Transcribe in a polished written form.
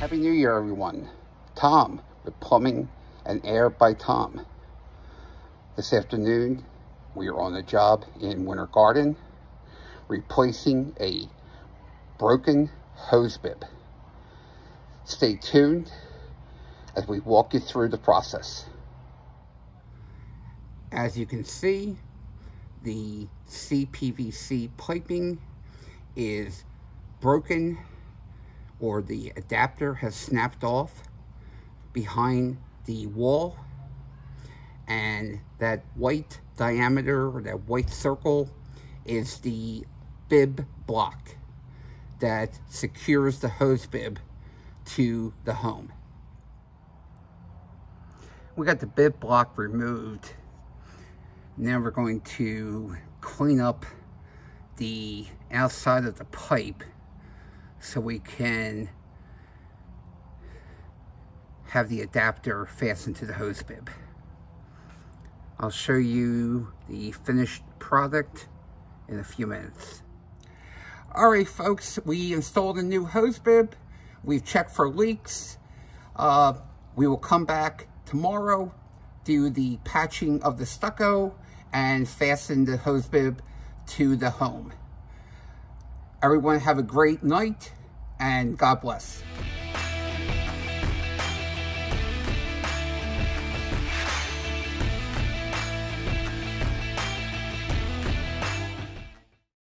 Happy New Year, everyone. Tom with Plumbing and Air by Tom. This afternoon, we are on the job in Winter Garden, replacing a broken hose bib. Stay tuned as we walk you through the process. As you can see, the CPVC piping is broken, or the adapter has snapped off behind the wall, and that white diameter, or that white circle, is the bib block that secures the hose bib to the home. We got the bib block removed. Now we're going to clean up the outside of the pipe so we can have the adapter fastened to the hose bib. I'll show you the finished product in a few minutes. Alright folks, we installed a new hose bib. We've checked for leaks. We will come back tomorrow, do the patching of the stucco, and fasten the hose bib to the home. Everyone have a great night, and God bless.